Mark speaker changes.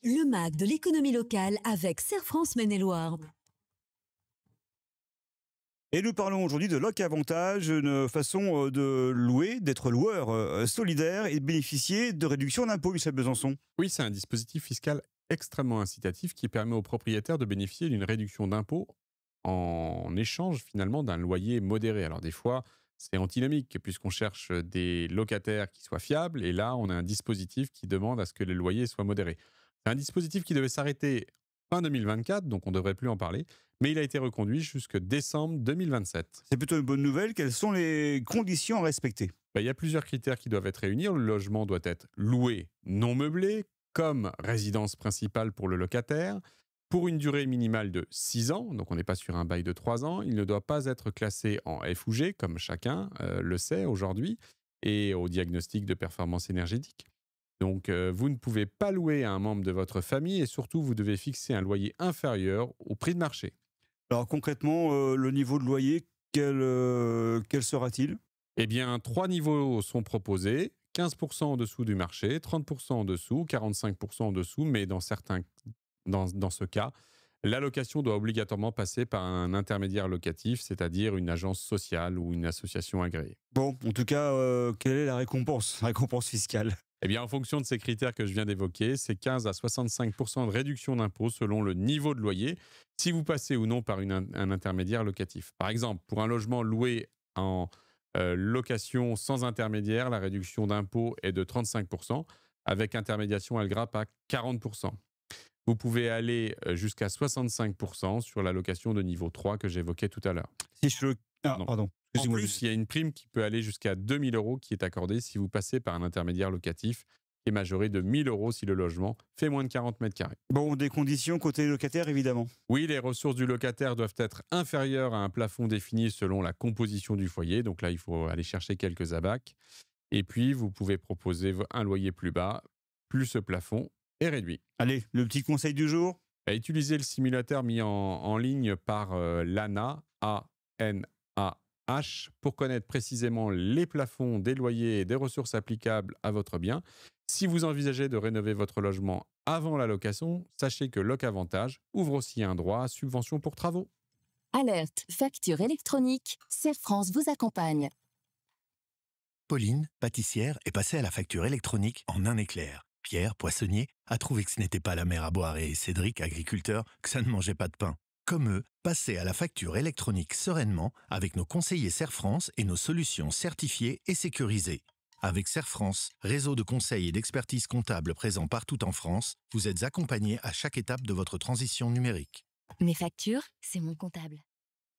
Speaker 1: Le MAG de l'économie locale avec Serre France Maine-et-Loire.
Speaker 2: Et nous parlons aujourd'hui de Locavantage, une façon de louer, d'être loueur solidaire et de bénéficier de réductions d'impôts, Michel Besançon.
Speaker 3: Oui, c'est un dispositif fiscal extrêmement incitatif qui permet aux propriétaires de bénéficier d'une réduction d'impôts en échange finalement d'un loyer modéré. Alors des fois, c'est antinomique puisqu'on cherche des locataires qui soient fiables et là, on a un dispositif qui demande à ce que les loyers soient modérés. C'est un dispositif qui devait s'arrêter fin 2024, donc on ne devrait plus en parler, mais il a été reconduit jusque décembre 2027.
Speaker 2: C'est plutôt une bonne nouvelle. Quelles sont les conditions à respecter?
Speaker 3: Il y a plusieurs critères qui doivent être réunis. Le logement doit être loué, non meublé, comme résidence principale pour le locataire, pour une durée minimale de 6 ans, donc on n'est pas sur un bail de 3 ans. Il ne doit pas être classé en F ou G, comme chacun le sait aujourd'hui, et au diagnostic de performance énergétique. Donc vous ne pouvez pas louer à un membre de votre famille et surtout, vous devez fixer un loyer inférieur au prix de marché.
Speaker 2: Alors concrètement, le niveau de loyer, quel sera-t-il?
Speaker 3: Eh bien, 3 niveaux sont proposés. 15% en dessous du marché, 30% en dessous, 45% en dessous, mais dans ce cas, la location doit obligatoirement passer par un intermédiaire locatif, c'est-à-dire une agence sociale ou une association agréée.
Speaker 2: Bon, en tout cas, quelle est la récompense fiscale?
Speaker 3: Eh bien, en fonction de ces critères que je viens d'évoquer, c'est 15 à 65% de réduction d'impôt selon le niveau de loyer, si vous passez ou non par un intermédiaire locatif. Par exemple, pour un logement loué en location sans intermédiaire, la réduction d'impôt est de 35%. Avec intermédiation, elle grappe à 40%. Vous pouvez aller jusqu'à 65% sur la location de niveau 3 que j'évoquais tout à l'heure.
Speaker 2: Si je... Ah,
Speaker 3: Non.
Speaker 2: pardon.
Speaker 3: En plus, il y a une prime qui peut aller jusqu'à 2 000 € qui est accordée si vous passez par un intermédiaire locatif qui est majoré de 1 000 € si le logement fait moins de 40 mètres carrés.
Speaker 2: Bon, des conditions côté locataire, évidemment.
Speaker 3: Oui, les ressources du locataire doivent être inférieures à un plafond défini selon la composition du foyer. Donc là, il faut aller chercher quelques abacs. Et puis, vous pouvez proposer un loyer plus bas, plus ce plafond est réduit.
Speaker 2: Allez, le petit conseil du jour.
Speaker 3: Utilisez le simulateur mis en ligne par l'ANA, A-N-A-H, pour connaître précisément les plafonds des loyers et des ressources applicables à votre bien. Si vous envisagez de rénover votre logement avant la location, sachez que Locavantage ouvre aussi un droit à subvention pour travaux.
Speaker 1: Alerte, facture électronique, Serre France vous accompagne.
Speaker 4: Pauline, pâtissière, est passée à la facture électronique en un éclair. Pierre, poissonnier, a trouvé que ce n'était pas la mer à boire et Cédric, agriculteur, que ça ne mangeait pas de pain. Comme eux, passez à la facture électronique sereinement avec nos conseillers Serre France et nos solutions certifiées et sécurisées. Avec Serre France, réseau de conseils et d'expertise comptable présent partout en France, vous êtes accompagnés à chaque étape de votre transition numérique.
Speaker 5: Mes factures, c'est mon comptable.